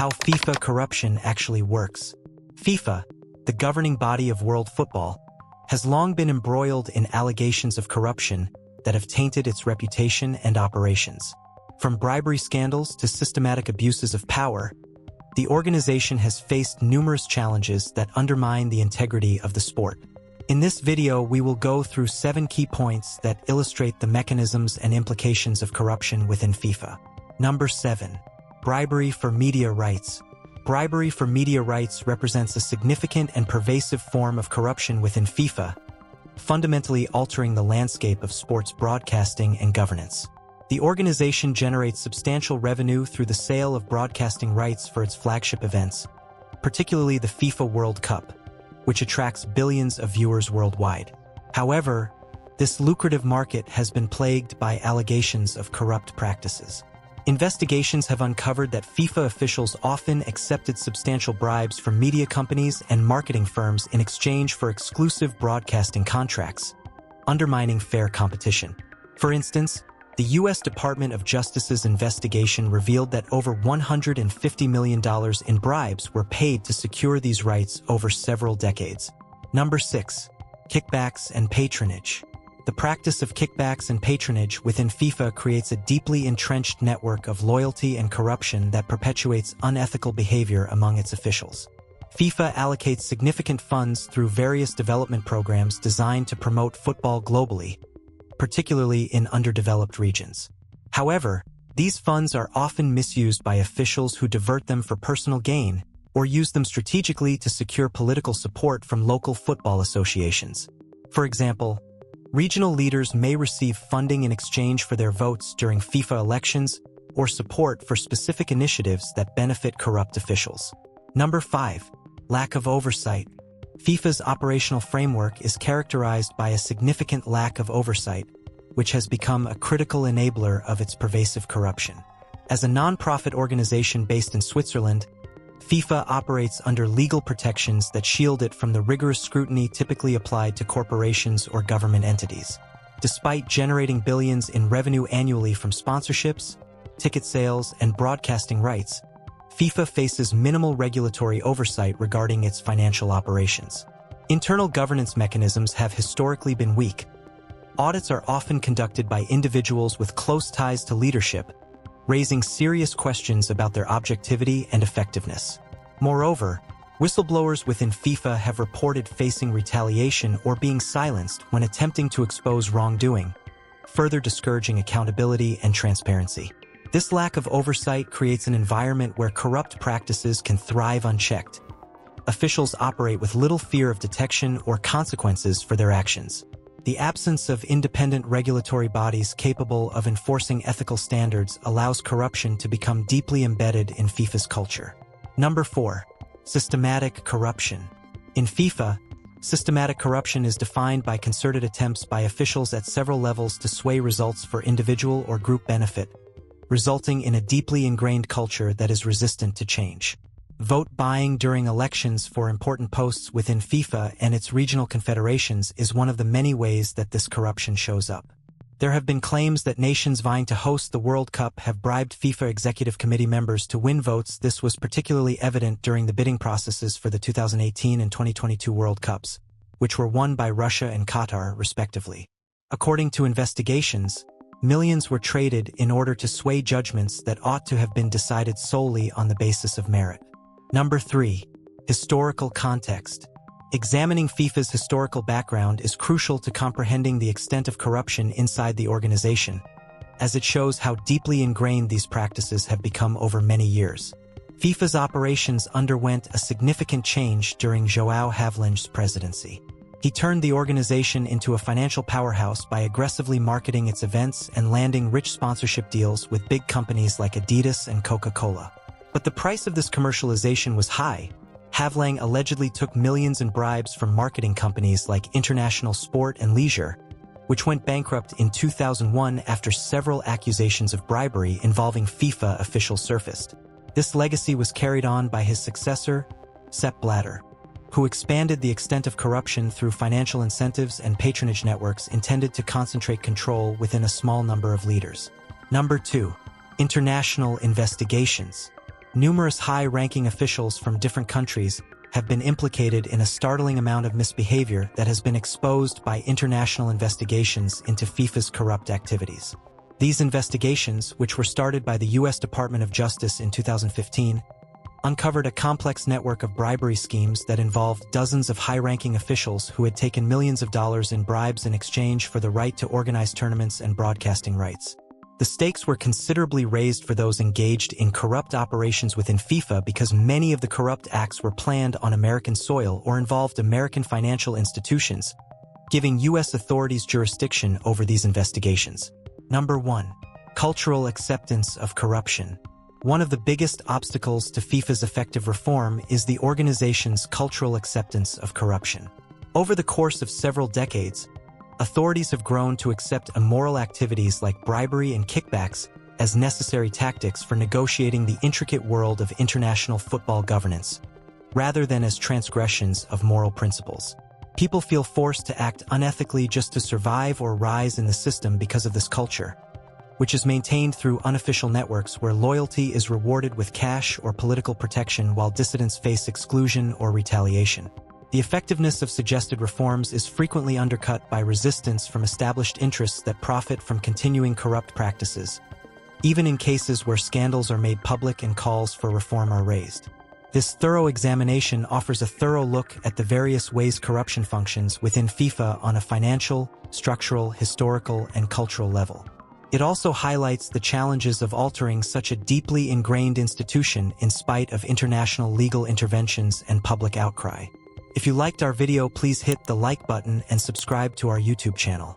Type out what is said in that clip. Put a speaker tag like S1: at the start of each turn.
S1: how FIFA corruption actually works. FIFA, the governing body of world football, has long been embroiled in allegations of corruption that have tainted its reputation and operations. From bribery scandals to systematic abuses of power, the organization has faced numerous challenges that undermine the integrity of the sport. In this video, we will go through 7 key points that illustrate the mechanisms and implications of corruption within FIFA. Number 7. Bribery for media rights. Bribery for media rights represents a significant and pervasive form of corruption within FIFA, fundamentally altering the landscape of sports broadcasting and governance. The organization generates substantial revenue through the sale of broadcasting rights for its flagship events, particularly the FIFA World Cup, which attracts billions of viewers worldwide. However, this lucrative market has been plagued by allegations of corrupt practices. Investigations have uncovered that FIFA officials often accepted substantial bribes from media companies and marketing firms in exchange for exclusive broadcasting contracts, undermining fair competition. For instance, the U.S. Department of Justice's investigation revealed that over $150 million in bribes were paid to secure these rights over several decades. Number 6. Kickbacks and patronage. The practice of kickbacks and patronage within FIFA creates a deeply entrenched network of loyalty and corruption that perpetuates unethical behavior among its officials. FIFA allocates significant funds through various development programs designed to promote football globally, particularly in underdeveloped regions. However, these funds are often misused by officials who divert them for personal gain or use them strategically to secure political support from local football associations. For example, regional leaders may receive funding in exchange for their votes during FIFA elections or support for specific initiatives that benefit corrupt officials. Number 5. Lack of oversight. FIFA's operational framework is characterized by a significant lack of oversight, which has become a critical enabler of its pervasive corruption. As a non-profit organization based in Switzerland, FIFA operates under legal protections that shield it from the rigorous scrutiny typically applied to corporations or government entities. Despite generating billions in revenue annually from sponsorships, ticket sales, and broadcasting rights, FIFA faces minimal regulatory oversight regarding its financial operations. Internal governance mechanisms have historically been weak. Audits are often conducted by individuals with close ties to leadership, raising serious questions about their objectivity and effectiveness. Moreover, whistleblowers within FIFA have reported facing retaliation or being silenced when attempting to expose wrongdoing, further discouraging accountability and transparency. This lack of oversight creates an environment where corrupt practices can thrive unchecked. Officials operate with little fear of detection or consequences for their actions. The absence of independent regulatory bodies capable of enforcing ethical standards allows corruption to become deeply embedded in FIFA's culture. Number 4. Systematic corruption. In FIFA, systematic corruption is defined by concerted attempts by officials at several levels to sway results for individual or group benefit, resulting in a deeply ingrained culture that is resistant to change. Vote buying during elections for important posts within FIFA and its regional confederations is one of the many ways that this corruption shows up. There have been claims that nations vying to host the World Cup have bribed FIFA Executive Committee members to win votes. This was particularly evident during the bidding processes for the 2018 and 2022 World Cups, which were won by Russia and Qatar, respectively. According to investigations, millions were traded in order to sway judgments that ought to have been decided solely on the basis of merit. Number 3. Historical context. Examining FIFA's historical background is crucial to comprehending the extent of corruption inside the organization, as it shows how deeply ingrained these practices have become over many years. FIFA's operations underwent a significant change during João Havelange's presidency. He turned the organization into a financial powerhouse by aggressively marketing its events and landing rich sponsorship deals with big companies like Adidas and Coca-Cola. But the price of this commercialization was high. Havelange allegedly took millions in bribes from marketing companies like International Sport and Leisure, which went bankrupt in 2001 after several accusations of bribery involving FIFA officials surfaced. This legacy was carried on by his successor, Sepp Blatter, who expanded the extent of corruption through financial incentives and patronage networks intended to concentrate control within a small number of leaders. Number 2. International investigations. Numerous high-ranking officials from different countries have been implicated in a startling amount of misbehavior that has been exposed by international investigations into FIFA's corrupt activities. These investigations, which were started by the U.S. Department of Justice in 2015, uncovered a complex network of bribery schemes that involved dozens of high-ranking officials who had taken millions of dollars in bribes in exchange for the right to organize tournaments and broadcasting rights. The stakes were considerably raised for those engaged in corrupt operations within FIFA because many of the corrupt acts were planned on American soil or involved American financial institutions, giving U.S. authorities jurisdiction over these investigations. Number 1. Cultural acceptance of corruption. One of the biggest obstacles to FIFA's effective reform is the organization's cultural acceptance of corruption. Over the course of several decades, authorities have grown to accept immoral activities like bribery and kickbacks as necessary tactics for negotiating the intricate world of international football governance, rather than as transgressions of moral principles. People feel forced to act unethically just to survive or rise in the system because of this culture, which is maintained through unofficial networks where loyalty is rewarded with cash or political protection while dissidents face exclusion or retaliation. The effectiveness of suggested reforms is frequently undercut by resistance from established interests that profit from continuing corrupt practices, even in cases where scandals are made public and calls for reform are raised. This thorough examination offers a thorough look at the various ways corruption functions within FIFA on a financial, structural, historical, and cultural level. It also highlights the challenges of altering such a deeply ingrained institution in spite of international legal interventions and public outcry. If you liked our video, please hit the like button and subscribe to our YouTube channel.